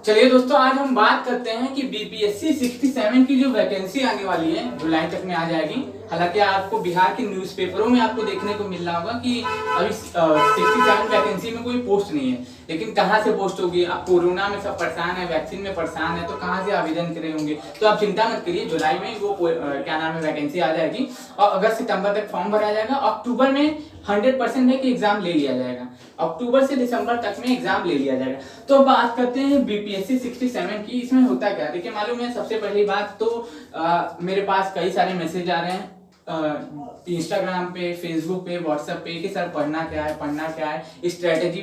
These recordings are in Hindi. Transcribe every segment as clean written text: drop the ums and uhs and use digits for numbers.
चलिए दोस्तों, आज हम बात करते हैं कि बीपीएससी 67 की जो वैकेंसी आने वाली है जुलाई तक में आ जाएगी। हालांकि आपको बिहार के न्यूज़पेपरों में आपको देखने को मिल रहा होगा कि अभी 67 वैकेंसी में कोई पोस्ट नहीं है, लेकिन कहाँ से पोस्ट होगी। अब कोरोना में सब परेशान है, वैक्सीन में परेशान है, तो कहाँ से आवेदन करे होंगे। तो आप चिंता मत करिए, जुलाई में वो क्या नाम है वैकेंसी आ जाएगी और अगस्त सितंबर तक फॉर्म भरा जाएगा। अक्टूबर में 100% है कि एग्जाम ले लिया जाएगा, अक्टूबर से दिसंबर तक में एग्जाम ले लिया जाएगा। तो बात करते हैं बीपीएससी 67 की। इसमें होता क्या, देखिए मालूम है, सबसे पहली बात तो मेरे पास कई सारे मैसेज आ रहे हैं इंस्टाग्राम पे, फेसबुक पे, व्हाट्सएप पे कि सर पढ़ना क्या है, स्ट्रेटेजी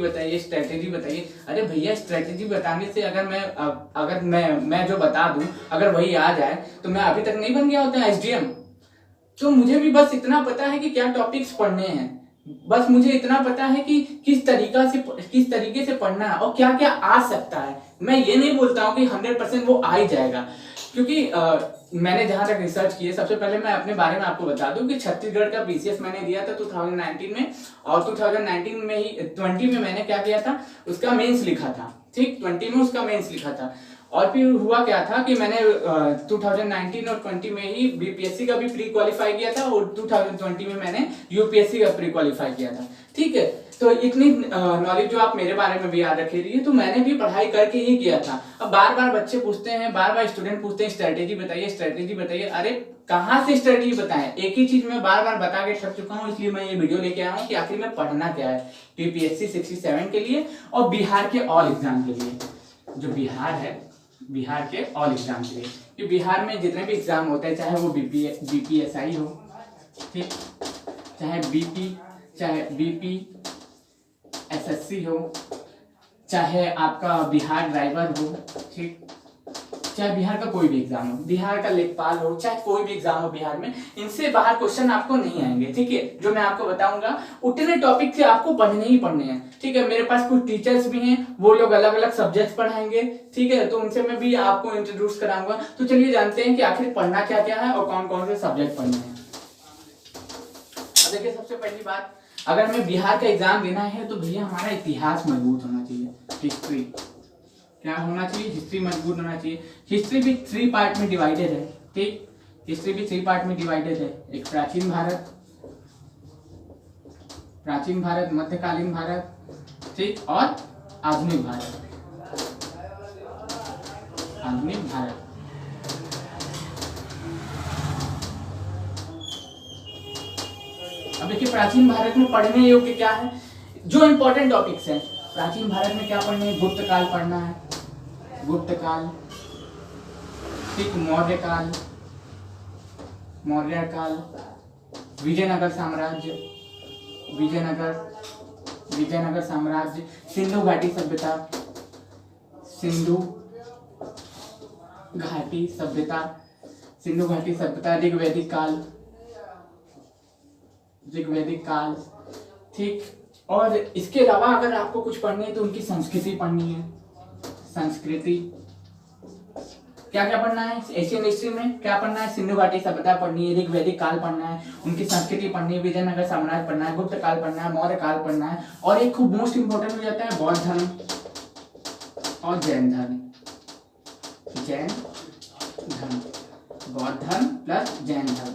बताइए। अरे भैया, स्ट्रेटेजी बताने से अगर मैं जो बता दूं अगर वही आ जाए तो मैं अभी तक नहीं बन गया होता एसडीएम। तो मुझे भी बस इतना पता है कि क्या टॉपिक्स पढ़ने हैं, बस मुझे इतना पता है कि किस तरीके से पढ़ना है और क्या क्या आ सकता है। मैं ये नहीं बोलता हूँ कि 100% वो आ ही जाएगा, क्योंकि मैंने जहां तक रिसर्च की है, सबसे पहले मैं अपने बारे में आपको बता दूं कि छत्तीसगढ़ का बीसीएस मैंने दिया था 2019 में, और 2019 में ही 20 में मैंने क्या किया था, उसका मेंस लिखा था। ठीक, 20 में उसका मेंस लिखा था। और फिर हुआ क्या था कि मैंने 2019 और 20 में ही बीपीएससी का भी प्री क्वालिफाई किया था और 2020 में मैंने यूपीएससी का प्री क्वालिफाई किया था। ठीक है, तो इतनी नॉलेज जो आप मेरे बारे में भी याद रखे रही है, तो मैंने भी पढ़ाई करके ही किया था। अब बार बार बच्चे पूछते हैं, बार बार स्टूडेंट पूछते हैं स्ट्रेटेजी बताइए। अरे कहाँ से स्ट्रेटेजी बताएं, एक ही चीज मैं बार बार बता के थक चुका हूँ, इसलिए मैं ये वीडियो लेके आया हूँ कि आखिर में पढ़ना क्या है बीपीएससी 67 के लिए और बिहार के ऑल एग्जाम के लिए। जो बिहार है, बिहार के ऑल एग्जाम के लिए, कि बिहार में जितने भी एग्जाम होते हैं, चाहे वो बीपीएसआई हो, ठीक, चाहे बीपी एसएससी हो, चाहे आपका बिहार ड्राइवर हो, ठीक, चाहे बिहार का कोई भी एग्जाम हो, बिहार का लेखपाल हो, चाहे कोई भी एग्जाम हो बिहार में, इनसे बाहर क्वेश्चन आपको नहीं आएंगे। ठीक है, जो मैं आपको बताऊंगा उतने टॉपिक से आपको पढ़ने ही पढ़ने हैं। ठीक है, मेरे पास कुछ टीचर्स भी हैं, वो लोग अलग अलग सब्जेक्ट्स पढ़ाएंगे। ठीक है, तो उनसे मैं भी आपको इंट्रोड्यूस कराऊंगा। तो चलिए जानते हैं कि आखिर पढ़ना क्या क्या है और कौन कौन से सब्जेक्ट पढ़ने हैं। अब देखिए, सबसे पहली बात, अगर हमें बिहार का एग्जाम देना है तो भैया हमारा इतिहास मजबूत होना चाहिए। हिस्ट्री क्या होना चाहिए, हिस्ट्री मजबूत होना चाहिए। हिस्ट्री भी 3 पार्ट में डिवाइडेड है। ठीक, हिस्ट्री भी 3 पार्ट में डिवाइडेड है। एक प्राचीन भारत, मध्यकालीन भारत, ठीक, और आधुनिक भारत। अब देखिए, प्राचीन भारत में पढ़ने योग्य क्या है, जो इंपॉर्टेंट टॉपिक्स हैं प्राचीन भारत में क्या पढ़ने है। गुप्त काल पढ़ना है, ठीक, मौर्य काल, विजयनगर साम्राज्य, सिंधु घाटी सभ्यता, ऋग्वैदिक काल, ठीक। और इसके अलावा अगर आपको कुछ पढ़नी है तो उनकी संस्कृति पढ़नी है। क्या क्या पढ़ना है एशियन हिस्ट्री में, क्या पढ़ना है, सिंधु घाटी सभ्यता पढ़नी है, ऋग्वैदिक काल पढ़ना है, उनकी संस्कृति पढ़नी है, विजयनगर साम्राज्य पढ़ना है, गुप्त काल पढ़ना है, मौर्य काल पढ़ना है, और एक खूब मोस्ट इंपोर्टेंट हो जाता है बौद्ध धर्म और जैन धर्म। बौद्ध धर्म प्लस जैन धर्म,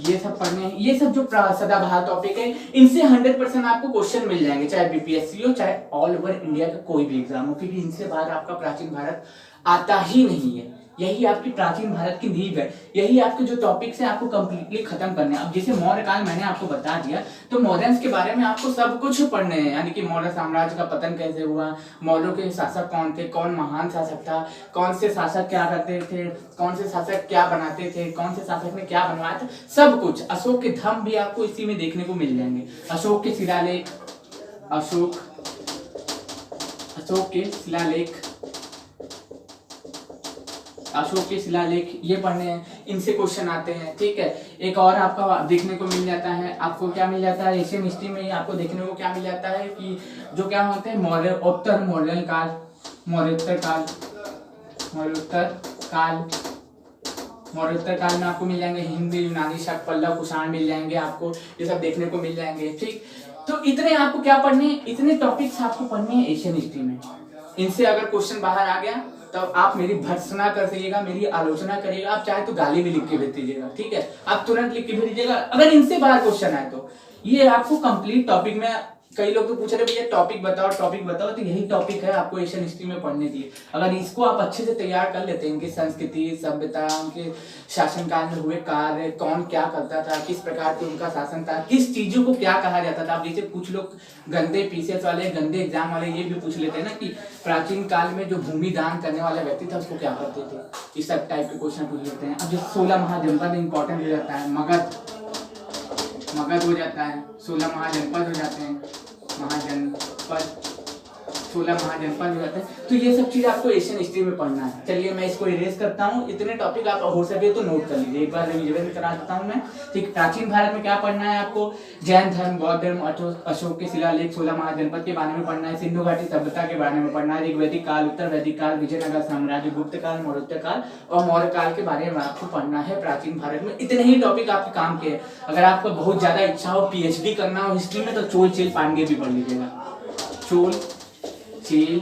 ये सब पढ़ने हैं। ये सब जो सदाबहार टॉपिक है, इनसे 100% आपको क्वेश्चन मिल जाएंगे, चाहे बीपीएससी हो, चाहे ऑल ओवर इंडिया का कोई भी एग्जाम हो, क्योंकि इनसे बाहर आपका प्राचीन भारत आता ही नहीं है। यही आपकी प्राचीन भारत की नींव है। यही आपके जो टॉपिक्स हैं आपको कंप्लीटली खत्म करने हैं। अब जैसे मौर्य काल मैंने आपको बता दिया, तो मौर्यंस के बारे में आपको सब कुछ पढ़ने हैं, यानी कि मौर्य साम्राज्य का पतन कैसे हुआ, मौर्यों के शासक कौन थे, कौन महान शासक था, कौन से शासक क्या करते थे, कौन से शासक क्या बनाते थे, कौन से शासक ने क्या बनवाया था, सब कुछ। अशोक के धम्म भी आपको इसी में देखने को मिल जाएंगे। अशोक के शिलालेख ये पढ़ने हैं, इनसे क्वेश्चन आते हैं। ठीक है, एक और आपका देखने को मिल जाता है, आपको क्या मिल जाता है एशियन हिस्ट्री में ही आपको देखने को क्या मिल जाता है कि जो क्या होते हैं मौर्योत्तर काल में आपको मिल जाएंगे हिंदी, यूनानी, शक, पल्लव, कुषाण मिल जाएंगे, आपको ये सब देखने को मिल जाएंगे। ठीक, तो इतने आपको क्या पढ़ने, इतने टॉपिक्स आपको पढ़ने हैं एशियन हिस्ट्री में। इनसे अगर क्वेश्चन बाहर आ गया तो आप मेरी भर्त्सना कर दीजिएगा, मेरी आलोचना करिएगा, आप चाहे तो गाली भी लिख के भेज दीजिएगा, ठीक है। आप तुरंत लिख के भेज दीजिएगा अगर इनसे बाहर क्वेश्चन आए तो। ये आपको कंप्लीट टॉपिक में, कई लोग तो पूछ रहे भैया टॉपिक बताओ टॉपिक बताओ, तो यही टॉपिक है आपको एशियन हिस्ट्री में पढ़ने के लिए। अगर इसको आप अच्छे से तैयार कर लेते हैं, इनकी संस्कृति, सभ्यता, उनके शासनकाल में हुए कार्य, कौन क्या करता था, किस प्रकार के उनका शासन था, किस चीजों को क्या कहा जाता था। अब जैसे कुछ लोग गंदे पीसीएस वाले, गंदे एग्जाम वाले ये भी पूछ लेते हैं ना कि प्राचीन काल में जो भूमि दान करने वाला व्यक्ति था उसको क्या करते थे, इस सब टाइप के क्वेश्चन पूछ लेते हैं। अब जो 16 महाजनपद इंपॉर्टेंट हो जाता है, मगध हो जाता है, 16 महाजनपद हो जाते हैं, महाजनपद 16 महाजनपद हो जाते हैं। तो ये सब चीज आपको एशियन हिस्ट्री में पढ़ना है। चलिए मैं इसको इरेज करता हूँ, इतने टॉपिक आप हो सके तो नोट कर लीजिए, एक बार रिवीजन करा देता हूँ मैं, ठीक। प्राचीन भारत में क्या पढ़ना है आपको, जैन धर्म, बौद्ध धर्म, अशोक के शिलालेख, 16 महाजनपद के बारे में पढ़ना है, सिंधु घाटी सभ्यता के बारे में पढ़ना है, ऋग्वैदिक काल, उत्तर वैदिक काल, विजयनगर साम्राज्य, गुप्त काल, मौर्य काल और मौर्य काल के बारे में आपको पढ़ना है प्राचीन भारत में। इतने ही टॉपिक आपके काम के हैं। अगर आपको बहुत ज्यादा इच्छा हो पीएचडी करना हो हिस्ट्री में तो चोल चेल पांडे भी पढ़ लीजिएगा, चोल चेल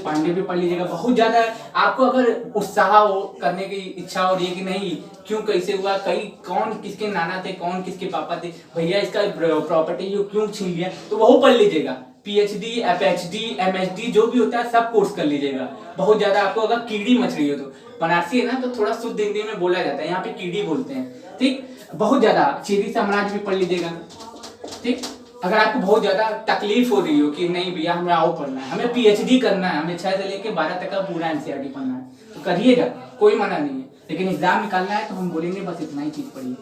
पांडे भी पढ़ लीजिएगा। बहुत ज्यादा आपको अगर उत्साह हो, करने की इच्छा हो रही है कि नहीं क्यों कैसे हुआ, कई कौन किसके नाना थे, कौन किसके पापा थे, भैया इसका प्रॉपर्टी क्यों छीन लिया, तो वो पढ़ लीजिएगा। पीएचडी, एफएचडी, एमएचडी जो भी होता है सब कोर्स कर लीजिएगा। बहुत ज्यादा आपको अगर कीड़ी मच रही हो तो, बनारसी है ना तो थोड़ा शुद्ध हिंदी में बोला जाता है, यहाँ पे कीड़ी बोलते हैं, ठीक। बहुत ज्यादा चीनी साम्राज्य भी पढ़ लीजिएगा, ठीक। अगर आपको बहुत ज्यादा तकलीफ हो रही हो कि नहीं भैया हमें आओ पढ़ना है, हमें पीएचडी करना है, हमें 6 से लेके 12 तक का पूरा एनसीईआरटी पढ़ना है, तो करिएगा, कोई मना नहीं है। लेकिन एग्जाम निकालना है तो हम बोलेंगे बस इतना ही चीज पढ़िए,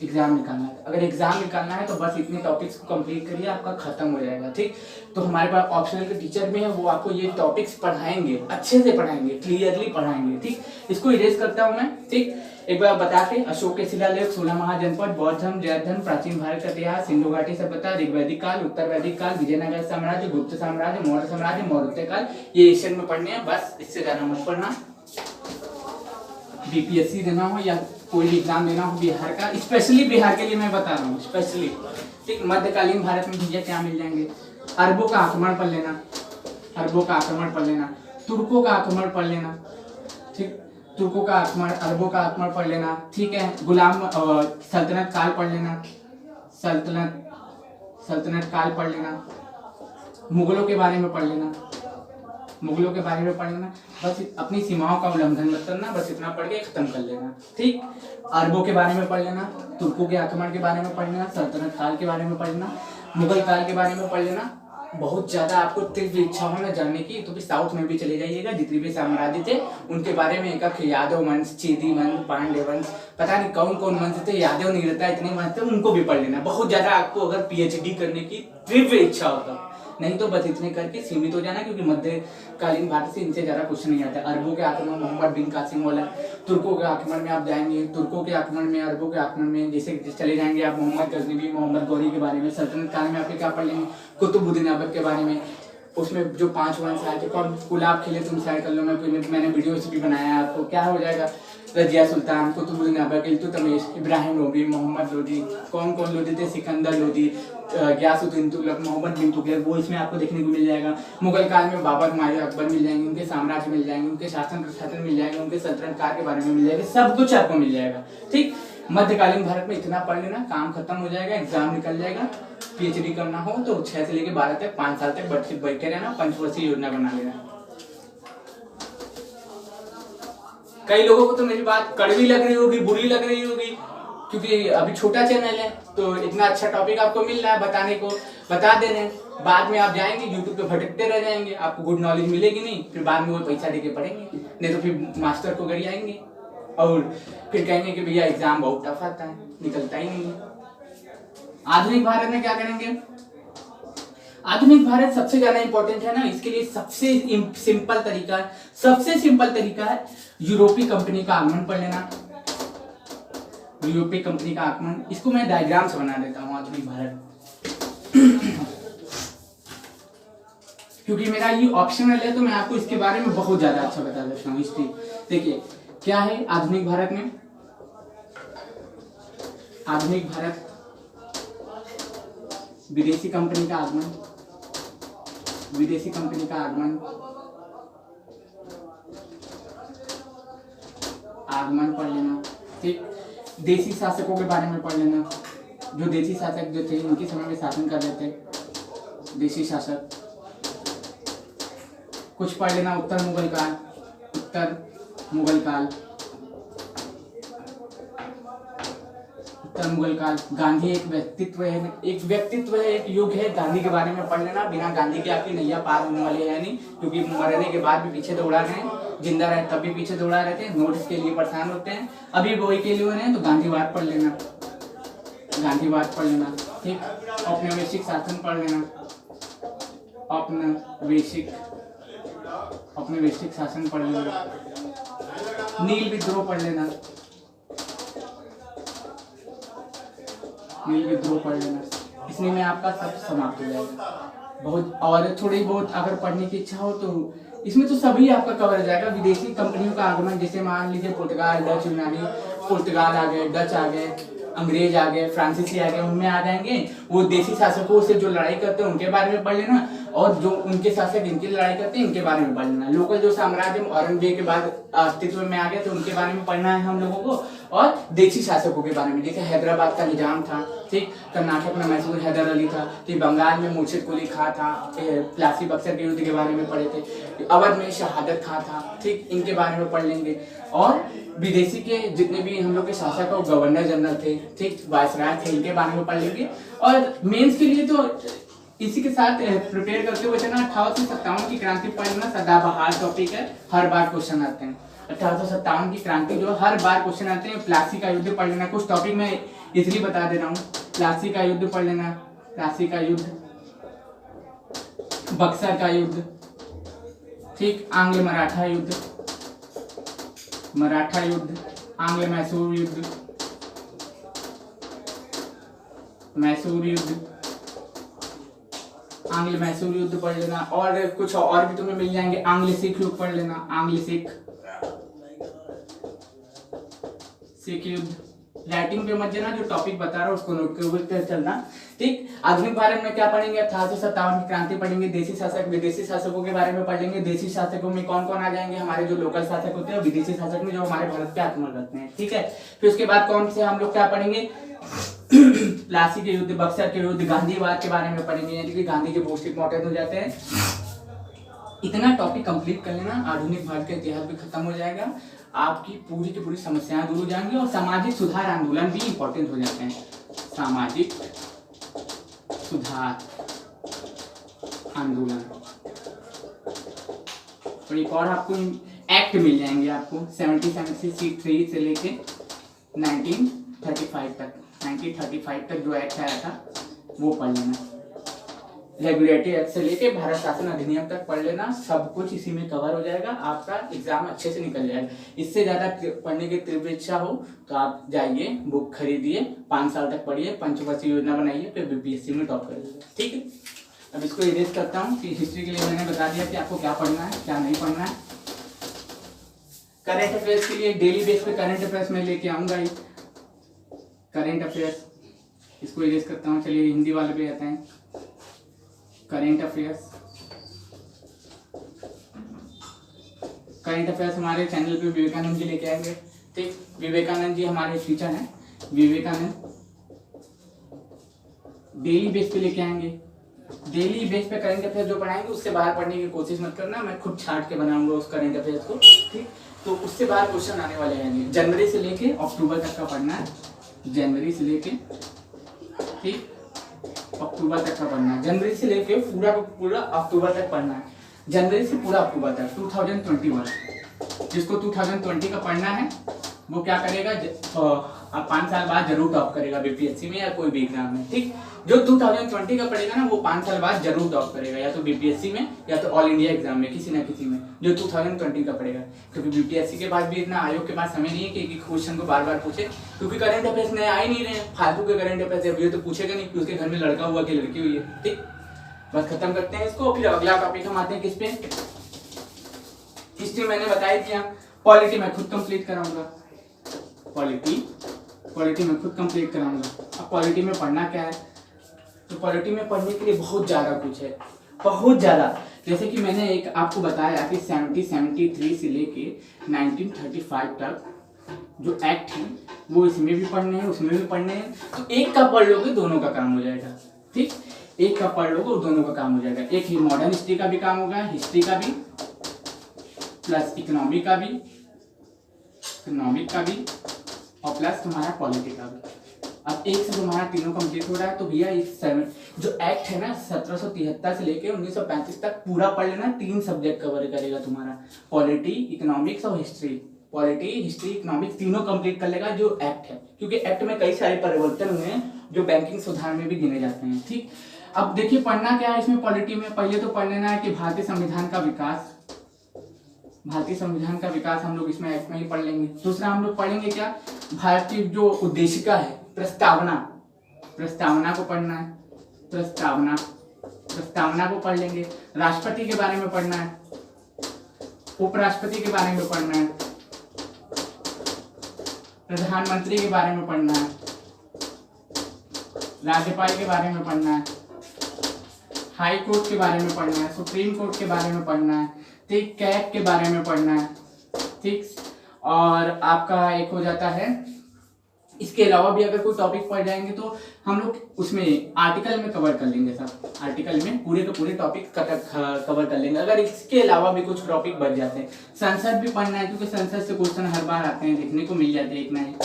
एग्जाम निकालना है। अगर एग्जाम निकालना है तो बस इतने टॉपिक्स को कंप्लीट करिए, आपका खत्म हो जाएगा, ठीक। तो हमारे पास ऑप्शनल के टीचर भी हैं, वो आपको ये टॉपिक्स पढ़ाएंगे, अच्छे से पढ़ाएंगे, क्लियरली पढ़ाएंगे, ठीक। इसको इरेज करता हूँ मैं, ठीक। एक बार बता के, अशोक के शिलालेख, 16 महाजनपद, बौद्ध धर्म, जैन धर्म, प्राचीन भारत का इतिहास, सिंधु घाटी सभ्यता, ऋग्वैदिक काल, उत्तर वैदिक काल, विजयनगर साम्राज्य, गुप्त साम्राज्य, मौर्य साम्राज्य, मौर्य काल, ये एशियन में पढ़ने हैं, बस इससे ज्यादा मत पढ़ना। बीपीएससी देना हो या कोई भी एग्जाम देना हो बिहार का, स्पेशली बिहार के लिए मैं बता रहा हूँ, स्पेशली, ठीक। मध्यकालीन भारत में भैया क्या मिल जाएंगे, अरबों का आक्रमण पढ़ लेना, अरबों का आक्रमण पढ़ लेना, तुर्कों का आक्रमण पढ़ लेना, ठीक। तुर्कों का आक्रमण, अरबों का आक्रमण पढ़ लेना, ठीक है। गुलाम सल्तनत काल पढ़ लेना, सल्तनत काल पढ़ लेना, मुगलों के बारे में पढ़ लेना, मुगलों के बारे में पढ़ लेना। बस अपनी सीमाओं का उल्लंघन मत करना, बस इतना पढ़ के खत्म कर लेना, ठीक। अरबों के बारे में पढ़ लेना, तुर्कों के आक्रमण के बारे में पढ़ लेना, सल्तनत काल के बारे में पढ़ लेना, मुगल काल के बारे में पढ़ लेना। बहुत ज्यादा आपको तीव्र इच्छा हो ना जानने की तो भी साउथ में भी चले जाइएगा, जितने भी साम्राज्य थे उनके बारे में, एक यादव वंश, चेदी वंश, पांड्य वंश, पता नहीं कौन कौन वंश थे, यादव नहीं रहता, इतने वंश थे, उनको भी पढ़ लेना। बहुत ज्यादा आपको अगर पीएचडी करने की तीव्र इच्छा होता, नहीं तो बस इतने करके सीमित हो जाना, क्योंकि मध्यकालीन भारत से इनसे ज्यादा क्वेश्चन नहीं आता। अरबों के आक्रमण मोहम्मद बिन कासिम वाला, तुर्कों के आक्रमण में आप जाएंगे, तुर्कों के आक्रमण में, अरबों के आक्रमण में जैसे चले जाएंगे आप मोहम्मद गजनवी, मोहम्मद गौरी के बारे में। सल्तनत काल में आपके क्या पढ़ लेंगे, कुतुबुद्दीन ऐबक के बारे में, उसमें जो 5 वंश आए थे, कौन गुलाब खिले तुम साइड कर लो, मैंने वीडियो भी बनाया है आपको, क्या हो जाएगा, रजिया सुल्तान, कुतुबुद्दीन ऐबक, इल्तुतमिश, इब्राहिम लोदी, मोहम्मद लोदी, कौन कौन लोदी थे, सिकंदर लोदी, गयासुद्दीन तुगलक, मोहम्मद बिन तुगलक, वो इसमें आपको देखने को मिल जाएगा। मुगल काल में बाबर, हुमायूं, अकबर मिल जाएंगे, उनके साम्राज्य मिल जाएंगे, उनके शासन प्रशासन मिल जाएंगे, उनके सल्तनत काल के बारे में मिल जाएगा, सब कुछ आपको मिल जाएगा, ठीक। मध्यकालीन भारत में इतना पढ़ लेना, काम खत्म हो जाएगा, एग्जाम निकल जाएगा। पीएचडी करना हो तो 6 से लेकर 12 तक, 5 साल तक बैठे रहना, पंचवर्षीय योजना बना लेना। कई लोगों को तो मेरी बात कड़वी लग रही होगी, बुरी लग रही होगी, क्योंकि अभी छोटा चैनल है तो इतना अच्छा टॉपिक आपको मिल रहा है बताने को, बता दे रहे हैं। बाद में आप जाएंगे यूट्यूब पे भटकते रह जाएंगे, आपको गुड नॉलेज मिलेगी नहीं, फिर बाद में वो पैसा देके पढ़ेंगे, नहीं तो फिर मास्टर को गड़ी आएंगे और फिर कहेंगे कि भैया एग्जाम बहुत टफ आता है, निकलता ही नहीं है। आधुनिक भारत में क्या करेंगे, आधुनिक भारत सबसे ज्यादा इंपॉर्टेंट है ना, इसके लिए सबसे सिंपल तरीका है यूरोपीय कंपनी का आगमन पढ़ लेना। यूरोपीय कंपनी का आगमन, इसको मैं डायग्राम से बना देता हूँ आधुनिक भारत क्योंकि मेरा ये ऑप्शनल है, तो मैं आपको इसके बारे में बहुत ज्यादा अच्छा बता देता हूँ हिस्ट्री। देखिए क्या है आधुनिक भारत में, आधुनिक भारत विदेशी कंपनी का आगमन, विदेशी कंपनी का आगमन पढ़ लेना। ठीक, देसी शासकों के बारे में पढ़ लेना, जो देसी शासक जो थे उनके समय में शासन कर रहे थे देसी शासक। कुछ पढ़ लेना उत्तर मुगल काल, गांधी एक व्यक्तित्व है, एक युग है। गांधी के बारे में पढ़ लेना, बिना गांधी के आपकी नैया पार होने वाली है नहीं, क्योंकि मरने के बाद भी पीछे दौड़ा रहे हैं, जिंदा रहे तब भी पीछे दौड़ा रहे थे, नोट्स के लिए परेशान होते हैं, अभी वही के लिए हो रहे हैं। तो गांधीवाद पढ़ लेना, ठीक। औपनिवेशिक शासन पढ़ लेना, औपनिवेशिक शासन पढ़ लेना। नील विद्रोह पढ़ लेना, इसमें में आपका सब समाप्त हो जाएगा। बहुत और थोड़ी बहुत अगर पढ़ने की इच्छा हो तो इसमें तो सभी आपका कवर हो जाएगा। विदेशी कंपनियों का आगमन, जैसे मान लीजिए पुर्तगाल, डच, यूनानी, पुर्तगाल आ गए, डच आ गए, अंग्रेज आ गए, फ्रांसीसी आ गए, उनमें आ जाएंगे। वो देसी शासकों से जो लड़ाई करते हैं उनके बारे में पढ़ लेना, और जो उनके शासक इनकी लड़ाई करते हैं इनके बारे में पढ़ लेना। लोकल जो साम्राज्य औरंगजेब के बाद अस्तित्व में आ गए थे उनके बारे में पढ़ना है हम लोगों को, और देसी शासकों के बारे में, जैसे हैदराबाद का निजाम था, ठीक, कर्नाटक में मैसूर हैदर अली था, ठीक, बंगाल में मुर्शिद कुली खां था, प्लासी बक्सर के युद्ध के बारे में पढ़े थे, अवध में शहादत खां था, ठीक, इनके बारे में पढ़ लेंगे। और विदेशी के जितने भी हम लोग के शासक और गवर्नर जनरल थे, ठीक, वायसराय थे, इनके बारे में पढ़ लेंगे। और मेंस के लिए तो इसी के साथ प्रिपेयर करते हुए चलना। 1857 की क्रांति पढ़ना सदाबहार टॉपिक है, हर बार क्वेश्चन आते हैं। 1857 की क्रांति जो हर बार क्वेश्चन आते हैं। प्लासी का युद्ध पढ़ लेना, कुछ टॉपिक मैं इजीली बता दे रहा हूँ। प्लासी का युद्ध पढ़ लेना, बक्सर का युद्ध, ठीक, आंग्ल मराठा युद्ध, आंग्ल मैसूर युद्ध, आंग्ल मैसूर युद्ध पढ़ लेना। और कुछ और भी तुम्हें मिल जाएंगे। आंग्ल सिख युद्ध पढ़ लेना, सिख युद्ध। राइटिंग पे मत जाना, जो टॉपिक बता रहा हूँ उसको नोट करके चलना, ठीक। आधुनिक भारत में क्या पढ़ेंगे? 1857 की क्रांति पढ़ेंगे। देसी शासक, विदेशी शासकों के बारे में पढ़ लेंगे। देसी शासकों में कौन कौन आ जाएंगे? हमारे जो लोकल शासक होते हैं, विदेशी शासक में जो हमारे भारत पे आक्रमण करते हैं, ठीक है। फिर उसके बाद कौन से हम लोग क्या पढ़ेंगे? प्लासी के युद्ध, बक्सर के युद्ध, गांधीवाद के बारे में पढ़ेंगे, यानी कि गांधी के पोस्ट इंपॉर्टेंट हो जाते हैं। इतना टॉपिक कंप्लीट कर लेना, आधुनिक भारत का इतिहास भी खत्म हो जाएगा, आपकी पूरी की पूरी समस्याएं दूर हो जाएंगी। और सामाजिक सुधार आंदोलन भी इंपॉर्टेंट हो जाते हैं। सामाजिक सुधार आंदोलन, और एक और आपको एक्ट मिल जाएंगे आपको 1773 से लेके 1935 तक जो एक्ट आया था वो पढ़ लेना। रेगुलेटरी एक्ट से लेके भारत शासन अधिनियम तक पढ़ लेना, सब कुछ इसी में कवर हो जाएगा, आपका एग्जाम अच्छे से निकल जाएगा। इससे ज्यादा पढ़ने की तीव्र इच्छा हो तो आप जाइए, बुक खरीदिए, 5 साल तक पढ़िए, पंचवर्षीय योजना बनाइए, फिर बीपीएससी में टॉप करिए, ठीक है। अब इसको इरेज करता हूँ कि हिस्ट्री के लिए मैंने बता दिया कि आपको क्या पढ़ना है, क्या नहीं पढ़ना है। करंट अफेयर्स के लिए डेली बेस पे करंट अफेयर्स में लेके आऊंगा ही। करंट अफेयर्स, इसको इरेज करता हूँ। चलिए हिंदी वाले पे आते हैं। करंट अफेयर्स हमारे चैनल पे विवेकानंद जी लेके आएंगे, ठीक। विवेकानंद जी हमारे टीचर हैं, विवेकानंद डेली बेस पे लेके आएंगे। डेली बेस पे करंट अफेयर्स जो पढ़ाएंगे उससे बाहर पढ़ने की कोशिश मत करना, मैं खुद छांट के बनाऊंगा उस करंट अफेयर्स को, ठीक। तो उससे बाहर क्वेश्चन आने वाले हैं नहीं। जनवरी से लेके अक्टूबर तक का पढ़ना है, जनवरी से लेके, ठीक, अक्टूबर तक का पढ़ना है। जनवरी से लेके पूरा अक्टूबर तक पढ़ना है, जनवरी से पूरा अक्टूबर तक 2021। जिसको 2020 का पढ़ना है वो क्या करेगा? 5 साल बाद जरूर टॉप करेगा बीपीएससी में या कोई भी एग्जाम में, ठीक। जो 2020 का पढ़ेगा ना वो 5 साल बाद जरूर टॉप करेगा, या तो बीपीएससी में या तो ऑल इंडिया एग्जाम में, किसी ना किसी में, जो 2020 का पढ़ेगा। क्योंकि बीपीएससी के पास भी इतना आयोग के पास समय नहीं है कि क्वेश्चन को बार बार पूछे, क्योंकि करंट अफेयर्स नए आ ही नहीं रहे, फालतू के करंट अफेयर्स है, तो पूछेगा नहीं कि उसके घर में लड़का हुआ कि लड़की हुई है, ठीक। बस खत्म करते हैं इसको। फिर अगला टॉपिक हम आते हैं किस पे? हिस्ट्री मैंने बताई थी। पॉलिटी मैं खुद कंप्लीट कराऊंगा, पॉलिटी में खुद कंप्लीट कराऊंगा। अब पॉलिटी में पढ़ना क्या है? तो पॉलिटी में पढ़ने के लिए बहुत ज़्यादा कुछ है। बहुत ज़्यादा। जैसे कि मैंने एक आपको बताया कि 73 से लेके 1935 तक जो एक्ट है वो इसमें भी पढ़ने हैं उसमें भी पढ़ने हैं। तो एक का पढ़ लोगे दोनों का काम हो जाएगा, ठीक, एक का पढ़ लोगे और दोनों का काम हो जाएगा। एक ही मॉडर्न हिस्ट्री का भी काम होगा, हिस्ट्री का भी प्लस इकोनॉमिक का भी और प्लस तुम्हारा पॉलिटी का भी। अब एक से तुम्हारा तीनों कंप्लीट हो रहा है। तो भैया इस जो एक्ट है ना 1773 से लेके 1935 तक पूरा पढ़ लेना। 3 सब्जेक्ट कवर करेगा तुम्हारा, पॉलिटी, इकोनॉमिक्स और हिस्ट्री। पॉलिटी, हिस्ट्री, इकोनॉमिक्स तीनों कंप्लीट कर लेगा जो एक्ट है, क्योंकि एक्ट में कई सारे परिवर्तन हुए हैं जो बैंकिंग सुधार में भी गिने जाते हैं, ठीक। अब देखिए पढ़ना क्या है इसमें पॉलिटी में, पहले तो पढ़ लेना है कि भारतीय संविधान का विकास, भारतीय संविधान का विकास हम लोग इसमें एक्ट में ही पढ़ लेंगे। दूसरा हम लोग पढ़ेंगे क्या, भारत की जो उद्देशिका है, प्रस्तावना, प्रस्तावना को पढ़ना है, प्रस्तावना को पढ़ लेंगे। राष्ट्रपति के बारे में पढ़ना है, उपराष्ट्रपति के बारे में पढ़ना है, प्रधानमंत्री के बारे में पढ़ना है, राज्यपाल के बारे में पढ़ना है, हाई कोर्ट के बारे में पढ़ना है, सुप्रीम कोर्ट के बारे में पढ़ना है, ठीक, कैग के बारे में पढ़ना है, ठीक। और आपका एक हो जाता है, इसके अलावा भी अगर कोई टॉपिक पढ़ जाएंगे तो हम लोग उसमें आर्टिकल में कवर कर लेंगे, सब आर्टिकल में पूरे के पूरे टॉपिक कवर कर लेंगे। अगर इसके अलावा भी कुछ टॉपिक बच जाते हैं, संसद भी पढ़ना है क्योंकि संसद से क्वेश्चन हर बार आते हैं, देखने को मिल जाते हैं एक ना एक,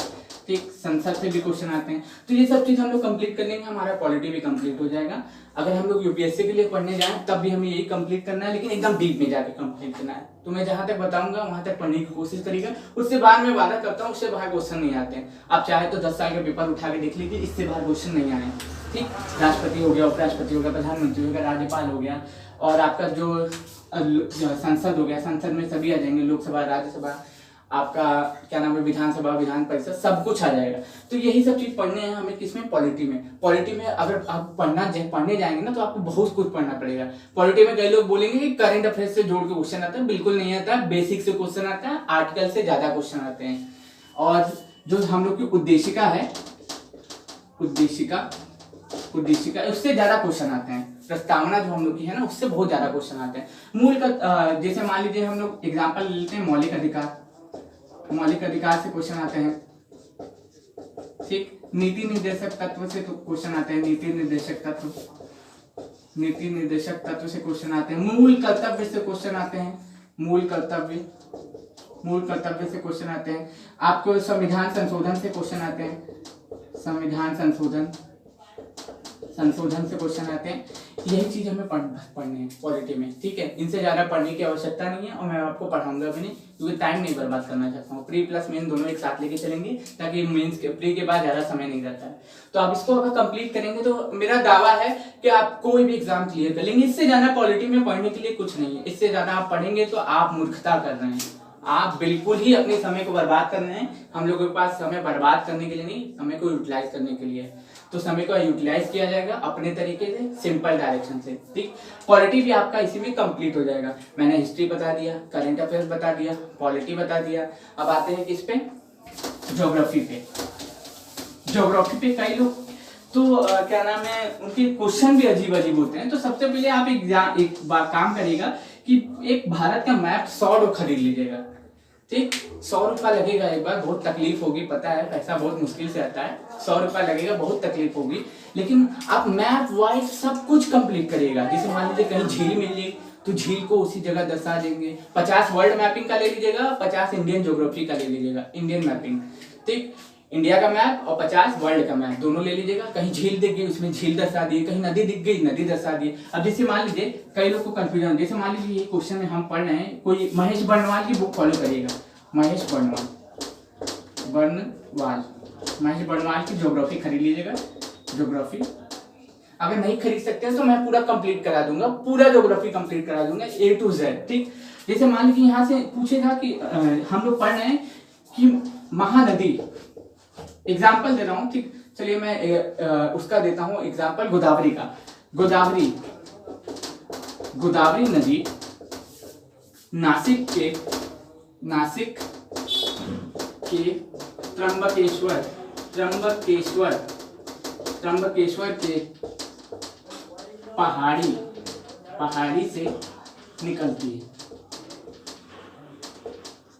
ठीक, संसद से भी क्वेश्चन आते हैं। तो ये सब चीज हम लोग कंप्लीट कर लेंगे, हमारा पॉलिटी भी कंप्लीट हो जाएगा। अगर हम लोग यूपीएससी के लिए पढ़ने जाएं तब भी हमें यही कंप्लीट करना है, लेकिन एकदम डीप में जाके कंप्लीट करना है। तो मैं जहां तक बताऊंगा वहां तक पढ़ने की कोशिश करिएगा, उससे बाहर मैं वादा करता हूँ उससे बाहर क्वेश्चन नहीं आते हैं। आप चाहे तो 10 साल का पेपर उठा के देख लीजिए, इससे बाहर क्वेश्चन नहीं आए, ठीक। राष्ट्रपति हो गया, उपराष्ट्रपति हो गया, प्रधानमंत्री हो गया, राज्यपाल हो गया, और आपका जो संसद हो गया, संसद में सभी आ जाएंगे, लोकसभा, राज्यसभा, आपका क्या नाम है, विधानसभा, विधान परिषद, सब कुछ आ जाएगा। तो यही सब चीज पढ़ने हैं हमें किसमें, पॉलिटी में। पॉलिटी में अगर आप पढ़ने जाएंगे ना तो आपको बहुत कुछ पढ़ना पड़ेगा। पॉलिटी में कई लोग बोलेंगे कि करंट अफेयर्स से जोड़ के क्वेश्चन आता है, बिल्कुल नहीं आता है, बेसिक से क्वेश्चन आता है, आर्टिकल से ज्यादा क्वेश्चन आते हैं। और जो हम लोग की उद्देशिका है, उद्देशिका उससे ज्यादा क्वेश्चन आते हैं। प्रस्तावना जो हम लोग की है ना उससे बहुत ज्यादा क्वेश्चन आते हैं। मूल का जैसे मान लीजिए हम लोग एग्जाम्पल लेते हैं, मौलिक अधिकार, मौलिक अधिकार से क्वेश्चन आते हैं, ठीक। नीति निर्देशक तत्व से तो क्वेश्चन आते हैं, नीति निर्देशक तत्व से क्वेश्चन आते हैं। मूल कर्तव्य से क्वेश्चन आते हैं, मूल कर्तव्य से क्वेश्चन आते हैं। आपको संविधान संशोधन से क्वेश्चन आते हैं, संविधान संशोधन से क्वेश्चन आते हैं। यही चीज हमें पढ़ने हैं पॉलिटी में, ठीक है। इनसे ज्यादा पढ़ने की आवश्यकता नहीं है और मैं आपको पढ़ाऊंगा भी नहीं, क्योंकि टाइम नहीं बर्बाद करना चाहता हूँ। प्री प्लस मेन दोनों एक साथ लेके चलेंगे ताकि मेंस के प्री के बाद ज्यादा समय नहीं रहता है। तो आप इसको अगर कंप्लीट करेंगे तो मेरा दावा है कि आप कोई भी एग्जाम क्लियर कर लेंगे। इससे ज्यादा पॉलिटी में पढ़ने के लिए कुछ नहीं है, इससे ज्यादा आप पढ़ेंगे तो आप मूर्खता कर रहे हैं, आप बिल्कुल ही अपने समय को बर्बाद कर रहे हैं। हम लोगों के पास समय बर्बाद करने के लिए नहीं, समय को यूटिलाइज करने के लिए। तो समय को यूटिलाइज किया जाएगा अपने तरीके से, सिंपल डायरेक्शन से, ठीक। पॉलिटी भी आपका इसी में कंप्लीट हो जाएगा। मैंने हिस्ट्री बता दिया, करंट अफेयर्स बता दिया, पॉलिटी बता दिया। अब आते हैं किस पे, ज्योग्राफी पे। ज्योग्राफी पे कई लोग तो क्या नाम है, उनके क्वेश्चन भी अजीब अजीब होते हैं। तो सबसे पहले आप एक बार काम करिएगा कि एक भारत का मैप 100 खरीद लीजिएगा, ठीक। 100 रुपया लगेगा, एक बार बहुत तकलीफ होगी, पता है पैसा बहुत मुश्किल से आता है, 100 रुपया लगेगा, बहुत तकलीफ होगी, लेकिन आप मैप वाइज सब कुछ कंप्लीट करिएगा। जैसे मान लीजिए कहीं झील मिल गई तो झील को उसी जगह दर्शा देंगे। 50 वर्ल्ड मैपिंग का ले लीजिएगा, 50 इंडियन ज्योग्राफी का ले लीजिएगा, इंडियन मैपिंग, ठीक। इंडिया का मैप और 50 वर्ल्ड का मैप दोनों ले लीजिएगा। कहीं झील दिख गई उसमें झील दर्शा दिए, कहीं नदी दिख गई नदी दर्शा दिए। अब जैसे मान लीजिए कई लोग को कंफ्यूजन, जैसे मान लीजिए ये क्वेश्चन में हम पढ़ रहे हैं, कोई महेश बर्णवाल की बुक फॉलो करिएगा, महेश बर्णवाल की ज्योग्राफी खरीद लीजिएगा। ज्योग्राफी अगर नहीं खरीद सकते हैं तो मैं पूरा कंप्लीट करा दूंगा, पूरा ज्योग्राफी कंप्लीट करा दूंगा A to Z, ठीक। जैसे मान लीजिए यहाँ से पूछेगा कि हम लोग पढ़ रहे हैं कि महानदी, एग्जाम्पल दे रहा हूँ, ठीक। चलिए मैं उसका देता हूँ एग्जाम्पल, गोदावरी का। गोदावरी नदी नासिक के त्र्यंबकेश्वर के पहाड़ी पहाड़ी से निकलती है।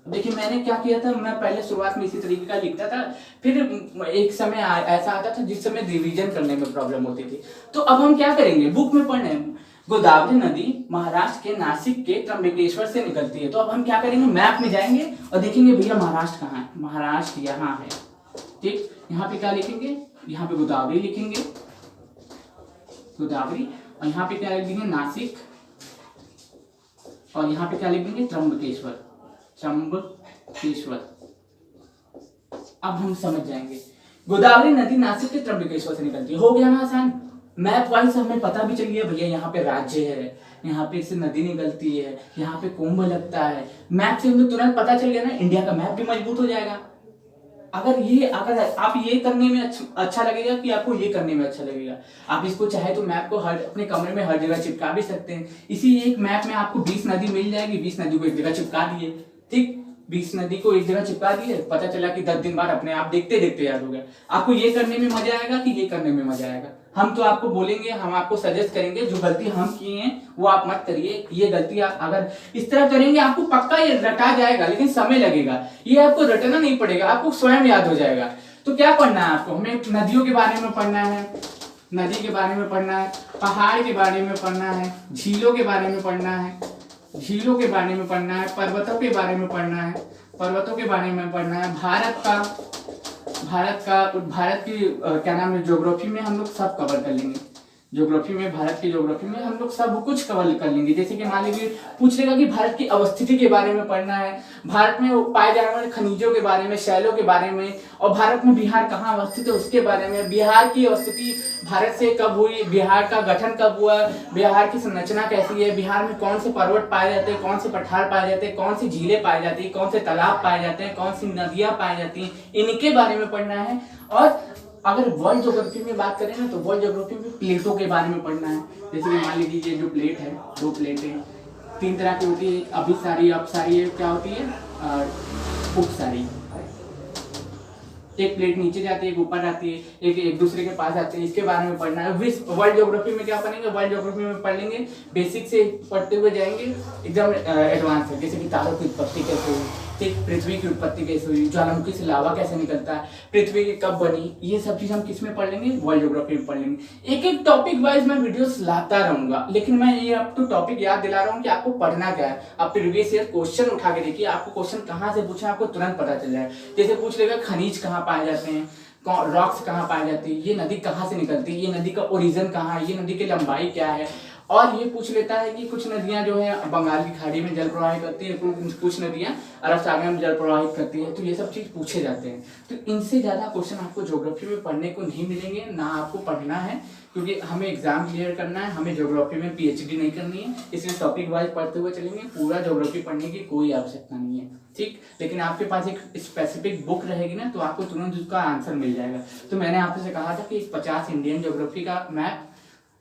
देखिए मैंने क्या किया था, मैं पहले शुरुआत में इसी तरीके का लिखता था, फिर एक समय ऐसा आता था जिस समय रिवीजन करने में प्रॉब्लम होती थी। तो अब हम क्या करेंगे, बुक में पढ़ रहे हैं गोदावरी नदी महाराष्ट्र के नासिक के त्र्यंबकेश्वर से निकलती है। तो अब हम क्या करेंगे, मैप में जाएंगे और देखेंगे भैया महाराष्ट्र कहाँ है, महाराष्ट्र यहाँ है। ठीक, यहाँ पे क्या लिखेंगे, यहाँ पे गोदावरी लिखेंगे, गोदावरी, और यहाँ पे क्या लिख देंगे, नासिक, और यहाँ पे क्या लिख देंगे, त्र्यंबकेश्वर, त्र्यंबकेश्वर। अब हम समझ जाएंगे गोदावरी नदी नासिक के त्र्यंबकेश्वर से निकलती है। हो गया ना आसान, मैप वाइज हमें पता भी चल गया भैया यहाँ पे राज्य है, यहाँ पे से नदी निकलती है, यहाँ पे कुंभ लगता है। मैप से हमें तुरंत पता चल गया ना, इंडिया का मैप भी मजबूत हो जाएगा। अगर आप ये करने में अच्छा लगेगा कि आपको ये करने में अच्छा लगेगा, आप इसको चाहे तो मैप को अपने कमरे में हर जगह चिपका भी सकते हैं। इसी एक मैप में आपको 20 नदी मिल जाएगी, 20 नदी को एक जगह चिपका दिए, ठीक, 20 नदी को एक जगह चिपका दिए, पता चला कि 10 दिन बाद अपने आप देखते देखते याद हो गया। आपको ये करने में मजा आएगा कि ये करने में मजा आएगा? हम तो आपको बोलेंगे, हम आपको सजेस्ट करेंगे, जो गलती हम किए हैं वो आप मत करिए। ये गलती अगर इस तरह करेंगे आपको पक्का ये रटा जाएगा, लेकिन समय लगेगा। ये आपको रटना नहीं पड़ेगा, आपको स्वयं याद हो जाएगा। तो क्या पढ़ना है आपको, हमें नदियों के बारे में पढ़ना है, नदी के बारे में पढ़ना है, पहाड़ के बारे में पढ़ना है, झीलों के बारे में पढ़ना है, झीलों के बारे में पढ़ना है, पर्वतों के बारे में पढ़ना है, पर्वतों के बारे में पढ़ना है, भारत की क्या नाम है, ज्योग्राफी में हम लोग सब कवर कर लेंगे। ज्योग्राफी में, भारत की ज्योग्राफी में हम लोग सब कुछ कवर कर लेंगे। जैसे कि मान लीजिए पूछ लेगा कि भारत की अवस्थिति के बारे में पढ़ना है, भारत में पाए जाने वाले खनिजों के बारे में, शैलों के बारे में, और भारत में बिहार कहाँ अवस्थित है उसके बारे में, बिहार की अवस्थिति भारत से कब हुई, बिहार का गठन कब हुआ, बिहार की संरचना कैसी है, बिहार में कौन से पर्वत पाए जाते हैं, कौन से पठार पाए जाते हैं, कौन सी झीलें पाई जाती है, कौन से तालाब पाए जाते हैं, कौन सी नदियां पाई जाती हैं, इनके बारे में पढ़ना है। और अगर वर्ल्ड ज्योग्राफी में बात करें ना, तो वर्ल्ड ज्योग्राफी में प्लेटों के बारे में पढ़ना है। जैसे कि मान लीजिए ये जो प्लेट है, 2 प्लेटें 3 तरह की होती है, अभिसारी, अपसारी, क्या होती है, उपसारी। एक प्लेट नीचे जाती है, एक ऊपर आती है, एक दूसरे के पास आती है, इसके बारे में पढ़ना है। वर्ल्ड ज्योग्राफी में क्या पढ़ेंगे, वर्ल्ड ज्योग्राफी में पढ़ लेंगे, बेसिक से पढ़ते हुए जाएंगे एकदम एडवांस है। जैसे कि तारों की उत्पत्ति कैसे हुई, ठीक, पृथ्वी की उत्पत्ति कैसे हुई, ज्वालामुखी से लावा कैसे निकलता है, पृथ्वी कब बनी, ये सब चीज हम किस में पढ़ लेंगे, वर्ल्ड ज्योग्राफी में पढ़ लेंगे। एक एक टॉपिक वाइज मैं वीडियोस लाता रहूंगा, लेकिन मैं ये आपको टॉपिक याद दिला रहा हूँ कि आपको पढ़ना क्या है। आप प्रीवियस ईयर क्वेश्चन उठा के देखिए, आपको क्वेश्चन कहाँ से पूछा आपको तुरंत पता चल जाए। जैसे पूछ लेगा खनिज कहाँ पाए जाते हैं, रॉक्स कहाँ पाई जाती है, ये नदी कहाँ से निकलती है, ये नदी का ओरिजिन कहाँ है, ये नदी की लंबाई क्या है। और ये पूछ लेता है कि कुछ नदियां जो है बंगाल की खाड़ी में जल प्रवाहित करती है, कुछ नदियां अरब सागर में जल प्रवाहित करती है। तो ये सब चीज पूछे जाते हैं। तो इनसे ज्यादा क्वेश्चन आपको ज्योग्राफी में पढ़ने को नहीं मिलेंगे, ना आपको पढ़ना है, क्योंकि हमें एग्जाम क्लियर करना है, हमें ज्योग्राफी में PhD नहीं करनी है। इसलिए टॉपिक वाइज पढ़ते हुए चलेंगे, पूरा ज्योग्राफी पढ़ने की कोई आवश्यकता नहीं है, ठीक। लेकिन आपके पास एक स्पेसिफिक बुक रहेगी ना, तो आपको तुरंत उसका आंसर मिल जाएगा। तो मैंने आपसे कहा था कि 50 इंडियन ज्योग्राफी का मैप,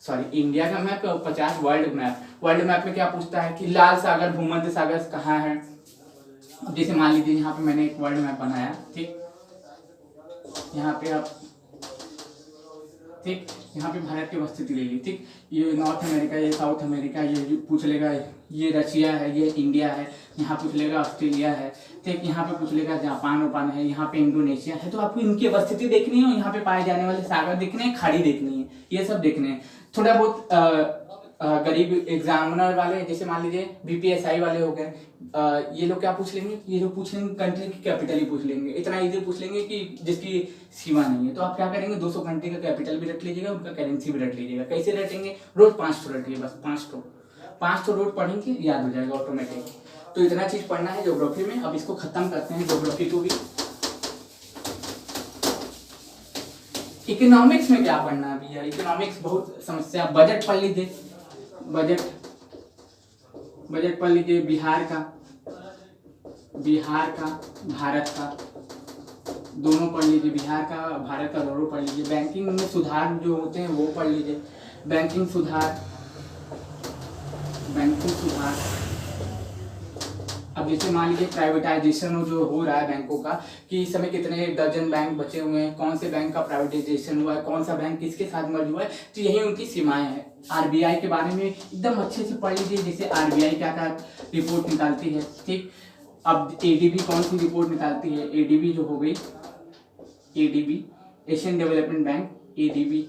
सॉरी इंडिया का map, 50 world map. World map में क्या पूछता है कि लाल सागर, भूमध्य सागर कहाँ है। जैसे मान लीजिए यहाँ पे मैंने एक वर्ल्ड मैप बनाया, ठीक, यहाँ पे आप, ठीक, यहाँ पे भारत की अवस्थिति ले ली, ठीक, ये नॉर्थ अमेरिका, ये साउथ अमेरिका, ये पूछ लेगा, ये रशिया है, ये इंडिया है, यहाँ पूछ लेगा ऑस्ट्रेलिया है, ठीक, यहाँ पे पूछ लेगा जापान ओपान है, यहाँ पे इंडोनेशिया है। तो आपको इनकी अवस्थिति देखनी है और यहाँ पे पाए जाने वाले सागर देखने हैं, खाड़ी देखनी है, ये सब देखने हैं। थोड़ा बहुत गरीब एग्जामिनर वाले, जैसे मान लीजिए BPSI वाले हो गए, ये लोग क्या पूछ लेंगे, ये लोग पूछ लेंगे कंट्री की कैपिटल ही पूछ लेंगे। इतना इजी पूछ लेंगे कि जिसकी सीमा नहीं है। तो आप क्या करेंगे, 200 कंट्री का कैपिटल भी रख लीजिएगा, उनका करेंसी भी रख लीजिएगा। कैसे रटेंगे, रोज 5 रटिए, बस 5 रोज पढ़ेंगे, याद हो जाएगा ऑटोमेटिक। तो इतना चीज पढ़ना है ज्योग्राफी में। अब इसको खत्म करते हैं ज्योग्राफी को भी। इकोनॉमिक्स में क्या पढ़ना है भैया, इकोनॉमिक्स बहुत समस्या। बजट पढ़ लीजिए, बजट पढ़ लीजिए, बिहार का, भारत का, दोनों पढ़ लीजिए, बिहार का, भारत का दोनों पढ़ लीजिए। बैंकिंग में सुधार जो होते हैं वो पढ़ लीजिए, बैंकिंग सुधार, अब जैसे मान लीजिए प्राइवेटाइजेशन जो हो रहा है बैंकों का, कि इस समय कितने दर्जन बैंक बचे हुए हैं, कौन से बैंक का प्राइवेटाइजेशन हुआ है, कौन सा बैंक किसके साथ मर्ज हुआ है, तो यही उनकी सीमाएं हैं। आरबीआई के बारे में एकदम अच्छे से पढ़ लीजिए, जैसे आरबीआई क्या क्या रिपोर्ट निकालती है। ठीक, अब एडीबी कौन सी रिपोर्ट निकालती है, एडीबी जो हो गई, ADB Asian development bank, ADB.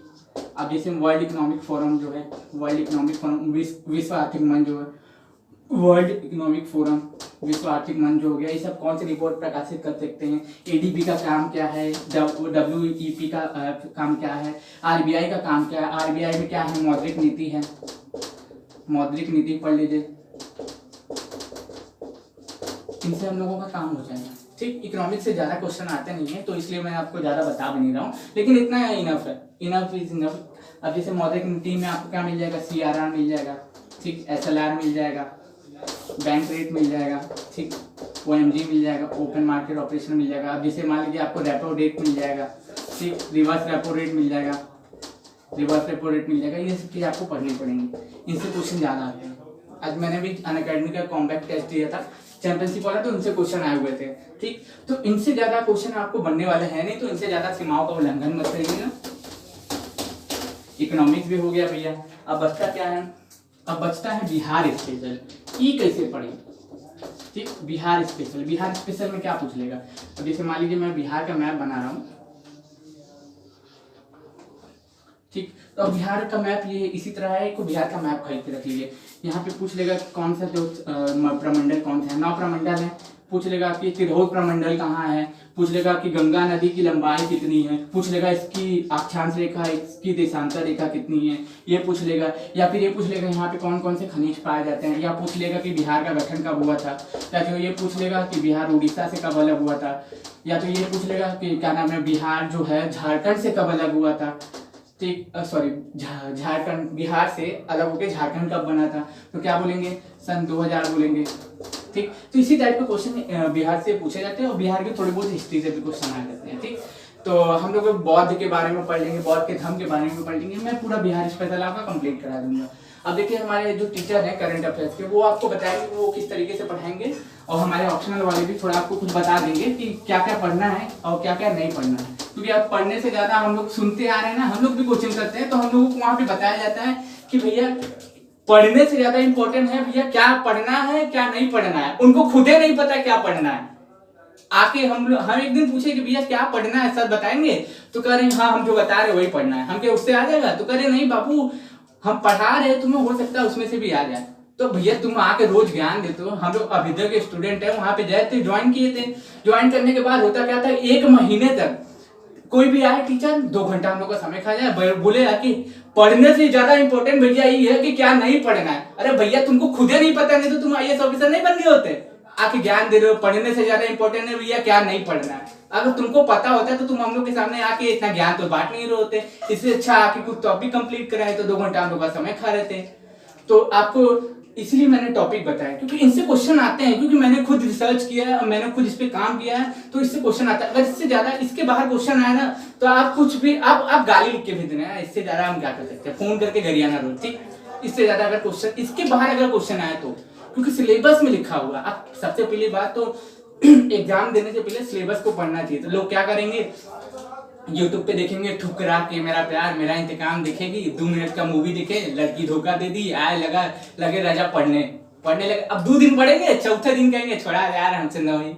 अब जैसे वर्ल्ड इकोनॉमिक फोरम जो है, वर्ल्ड इकोनॉमिक फोरम, विश्व आर्थिक मंच जो है, वर्ल्ड इकोनॉमिक फोरम, विश्व आर्थिक मंच हो गया, ये सब कौन सी रिपोर्ट प्रकाशित कर सकते हैं। एडीबी का काम क्या है, डब्ल्यूईपी का काम क्या है, आरबीआई का काम क्या है, आरबीआई में क्या है, मौद्रिक नीति है, मौद्रिक नीति पढ़ लीजिए, इनसे हम लोगों का काम हो जाएगा। ठीक, इकोनॉमिक्स से ज्यादा क्वेश्चन आते नहीं है, तो इसलिए मैं आपको ज्यादा बता भी नहीं रहा हूँ, लेकिन इतना इनफ है, इनफ इज इनफ। अब जैसे मौद्रिक नीति में आपको क्या मिल जाएगा, सीआरआर मिल जाएगा, ठीक, एसएलआर मिल जाएगा, बैंक रेट मिल जाएगा, ठीक, ओएमजी मिल जाएगा, ओपन मार्केट ऑपरेशन मिल जाएगा। अब जैसे मान लीजिए आपको रेपो रेट मिल जाएगा, ठीक, रिवर्स रेपो रेट मिल जाएगा, रिवर्स रेपो रेट मिल जाएगा, ये सब चीज़ आपको पढ़नी पड़ेंगी, इनसे क्वेश्चन ज़्यादा आते हैं। आज मैंने भी अनअकैडमी का कॉम्पैक्ट टेस्ट दिया था, चैंपियनशिप वाला, तो इनसे क्वेश्चन आए हुए थे। ठीक, तो इनसे ज़्यादा क्वेश्चन आपको बनने वाले हैं नहीं, तो इनसे ज़्यादा सीमाओं का उल्लंघन मत करिएगा। इकोनॉमिक्स भी हो गया भैया। अब बचता क्या है, अब बचता है बिहार स्पेशल, ई कैसे पढ़े। ठीक, बिहार स्पेशल, बिहार स्पेशल में क्या पूछ लेगा। अब जैसे मान लीजिए मैं बिहार का मैप बना रहा हूँ, ठीक, तो अब बिहार का मैप ये इसी तरह है, को बिहार का मैप खरीद के रख लीजिए। यहाँ पे पूछ लेगा कौन सा जो प्रमंडल कौन सा है, 9 प्रमंडल है, पूछ लेगा कि तिरहुत प्रमंडल कहाँ है, पूछ लेगा कि गंगा नदी की लंबाई कितनी है, पूछ लेगा इसकी अक्षांश रेखा, इसकी देशांतर रेखा कितनी है, ये पूछ लेगा। या फिर ये पूछ लेगा यहाँ पे कौन कौन से खनिज पाए जाते हैं, या पूछ लेगा कि बिहार का गठन कब हुआ था, या तो ये पूछ लेगा कि बिहार उड़ीसा से कब अलग हुआ था, या तो ये पूछ लेगा कि क्या नाम है, बिहार जो है झारखंड से कब अलग हुआ था। ठीक, सॉरी, झारखंड बिहार से अलग होकर झारखंड कब बना था, तो क्या बोलेंगे, सन 2000 बोलेंगे। ठीक, तो इसी टाइप के क्वेश्चन बिहार से पूछे जाते हैं, और बिहार के थोड़ी बहुत हिस्ट्री से भी क्वेश्चन आ जाते हैं। ठीक, तो हम लोग बौद्ध के बारे में पढ़ लेंगे, बौद्ध के धर्म के बारे में पढ़ लेंगे, मैं पूरा बिहार स्पेशल आपका कंप्लीट करा दूंगा। अब देखिए हमारे जो टीचर हैं करंट अफेयर्स के, वो आपको बताएंगे वो किस तरीके से पढ़ाएंगे, और हमारे ऑप्शनल वाले भी थोड़ा आपको कुछ बता देंगे कि क्या क्या पढ़ना है और क्या क्या नहीं पढ़ना है। क्योंकि आप पढ़ने से ज्यादा हम लोग सुनते आ रहे हैं ना, हम लोग भी कोचिंग करते हैं, तो हम लोगों को वहाँ पे बताया जाता है कि भैया पढ़ने से ज्यादा इंपॉर्टेंट है भैया क्या पढ़ना है क्या नहीं पढ़ना है। उनको खुद ही नहीं पता क्या पढ़ना है। आके हम एक दिन पूछे कि भैया क्या पढ़ना है सर बताएंगे, तो कह रहे हाँ हम जो बता रहे वही पढ़ना है, हम क्या उससे आ जाएगा, तो कह रहे नहीं बाबू हम पढ़ा रहे तुम्हें हो सकता है उसमें से भी आ जाए। तो भैया तुम आके रोज ज्ञान देते हो, हम लोग अभिदय के स्टूडेंट है, वहां पे गए थे, ज्वाइन किए थे, ज्वाइन करने के बाद होता क्या था, 1 महीने तक कोई भी आए टीचर 2 घंटा हम लोग का समय खा जाए, बोले कि पढ़ने से ज्यादा इंपॉर्टेंट भैया ये है कि क्या नहीं पढ़ना है। अरे भैया तुमको खुद ही नहीं पता, नहीं तो तुम आईएएस ऑफिसर नहीं बन गए होते। आके ज्ञान दे रहे हो पढ़ने से ज्यादा इंपॉर्टेंट है भैया क्या नहीं पढ़ना है। अगर तुमको पता होता है तो तुम हम लोग के सामने आके इतना ज्ञान तो बांट नहीं रहे होते। इससे अच्छा आके कुछ टॉपिक कंप्लीट कराए तो 2 घंटा हम लोग का समय खा रहे थे। तो आपको इसलिए मैंने टॉपिक बताया क्योंकि इनसे क्वेश्चन आते हैं, क्योंकि मैंने खुद रिसर्च किया है और मैंने खुद इस पे काम किया है, तो इससे क्वेश्चन आता है। अगर इससे ज्यादा इसके बाहर क्वेश्चन आया ना तो आप कुछ भी आप गाली लिख के भेज देना है, इससे ज्यादा हम क्या कर सकते हैं, फोन करके गरियाना रोज। ठीक, इससे ज्यादा अगर क्वेश्चन इसके बाहर अगर क्वेश्चन आए तो, क्योंकि सिलेबस में लिखा हुआ। आप सबसे पहली बात तो एग्जाम देने से पहले सिलेबस को पढ़ना चाहिए। तो लोग क्या करेंगे, यूट्यूब पे देखेंगे ठुकरा के मेरा प्यार मेरा इंतकाम देखेगी, 2 मिनट का मूवी देखे, लड़की धोखा दे दी, आए लगे राजा पढ़ने लगे। अब 2 दिन पढ़ेंगे, चौथे दिन कहेंगे छोड़ा यार हमसे न हुई।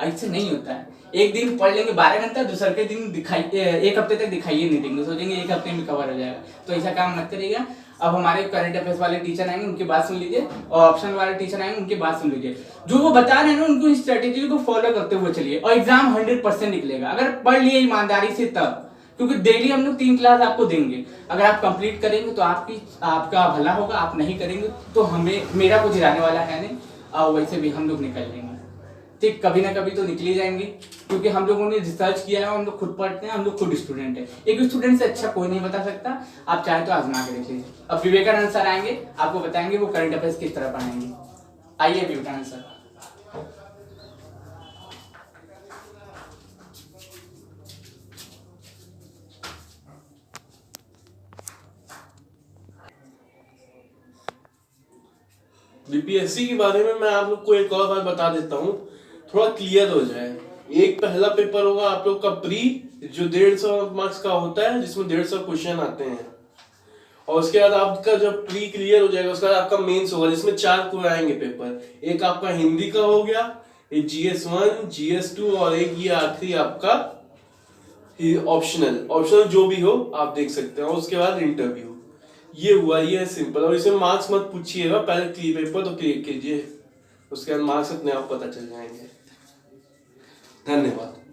ऐसे नहीं होता है। एक दिन पढ़ लेंगे 12 घंटा, दूसरे के दिन एक हफ्ते तक दिखाइए नहीं देंगे, सोचेंगे एक हफ्ते में कवर हो जाएगा। तो ऐसा काम मत करिएगा। अब हमारे करंट अफेयर्स वाले टीचर आएंगे उनकी बात सुन लीजिए, और ऑप्शन वाले टीचर आएंगे उनकी बात सुन लीजिए। जो वो बता रहे हैं ना उनको स्ट्रेटेजी को फॉलो करते हुए चलिए, और एग्जाम 100% निकलेगा अगर पढ़ लिए ईमानदारी से तब। क्योंकि डेली हम लोग 3 क्लास आपको देंगे, अगर आप कंप्लीट करेंगे तो आपका भला होगा, आप नहीं करेंगे तो मेरा कुछ जाने वाला है नहीं, और वैसे भी हम लोग निकल लेंगे। ठीक, कभी ना कभी तो निकल ही जाएंगे, क्योंकि हम लोगों ने रिसर्च किया है, हम लोग खुद पढ़ते हैं, हम लोग खुद स्टूडेंट है। एक स्टूडेंट से अच्छा कोई नहीं बता सकता, आप चाहे तो आजमा के देख लीजिए। अब विवेकानंद सर आएंगे, आपको बताएंगे वो करंट अफेयर्स किस तरह पढ़ाएंगे। आइए विवेकानंद सर। बीपीएससी के बारे में मैं आप लोग को एक और बात बता देता हूँ, थोड़ा क्लियर हो जाए। एक पहला पेपर होगा आप लोग का प्री, जो 150 मार्क्स का होता है, जिसमें 150 क्वेश्चन आते हैं। और उसके बाद आपका जब प्री क्लियर हो जाएगा, उसके बाद आपका मेंस होगा, जिसमें 4 को आएंगे पेपर। एक आपका हिंदी का हो गया, एक GS1, GS2 और एक ये आखिरी आपका ऑप्शनल जो भी हो आप देख सकते हैं। उसके बाद इंटरव्यू। ये हुआ, ये है सिंपल। और इसमें मार्क्स मत पूछिएगा, पहले क्लियर पेपर तो क्लियर कीजिए, उसके बाद मार्क्स अपने आप पता चल जाएंगे। धन्यवाद।